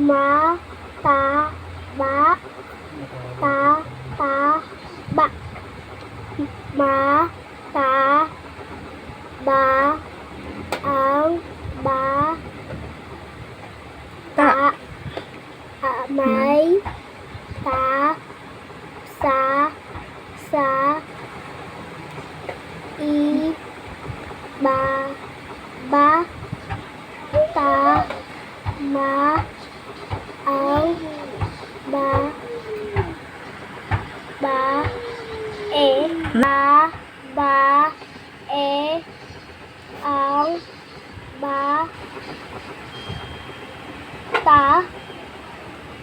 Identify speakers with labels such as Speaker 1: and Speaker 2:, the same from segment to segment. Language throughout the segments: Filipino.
Speaker 1: ma, ta, ba, ta, ba. Ma, ta, ba, ang, ba, ta, may, ta, sa, i, ba, ta, ma, ang, ba, ma, ba, ang, ba, ta,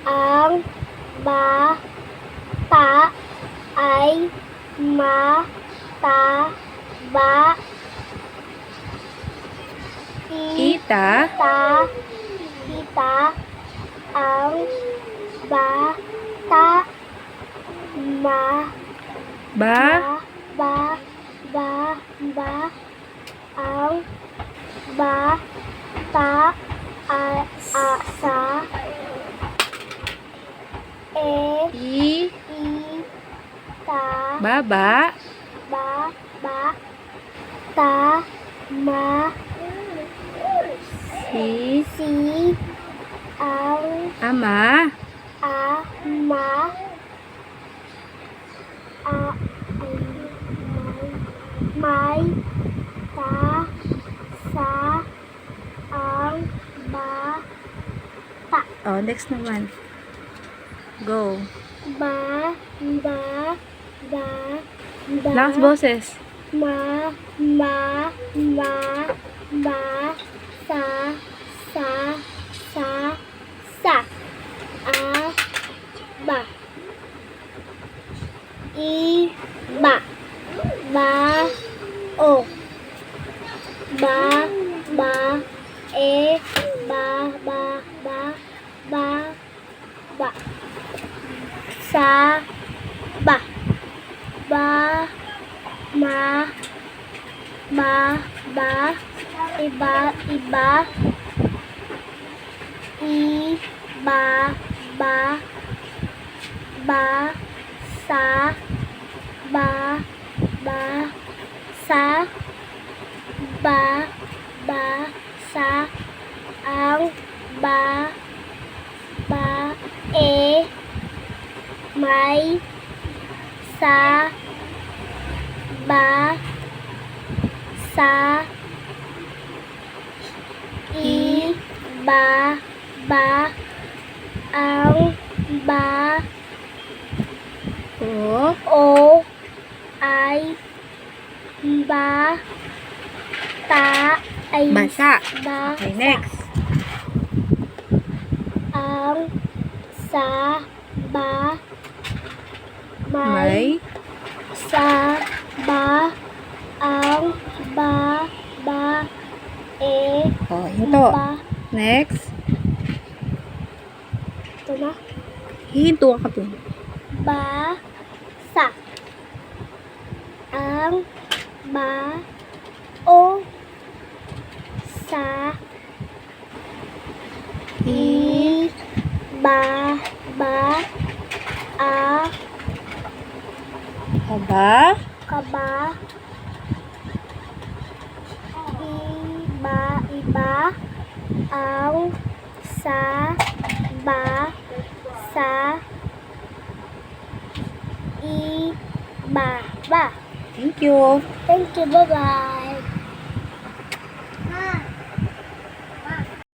Speaker 1: ang, ba, ta, ay, ma, ta, ba,
Speaker 2: Ita.
Speaker 1: Ita, ang, ba, ta, ma,
Speaker 2: Ba.
Speaker 1: ang, ba, ta, sa,
Speaker 2: I.
Speaker 1: ta,
Speaker 2: Baba.
Speaker 1: ba, ta, ma,
Speaker 2: Si.
Speaker 1: ang,
Speaker 2: Ama.
Speaker 1: ma, may, ta, sa, ang, ba, ta.
Speaker 2: Oh, next naman. Go.
Speaker 1: Ba,
Speaker 2: Last boses.
Speaker 1: ma, ba, sa, ba, i, ba, o, ba, ba, sa, ba, ma, iba, i, sa, sa, sa, ang, may, sa, i, ang,
Speaker 2: O.
Speaker 1: ay, ta, ay,
Speaker 2: Basa. Okay, next.
Speaker 1: ang, sa,
Speaker 2: May.
Speaker 1: sa, ang,
Speaker 2: Oh, hinto. Next.
Speaker 1: ito na,
Speaker 2: Hihinto ka po.
Speaker 1: sa, ang, o, sa, i,
Speaker 2: Aba.
Speaker 1: kaba, iba, ang, sa, i, ba.
Speaker 2: Thank you.
Speaker 1: Thank you, bye-bye.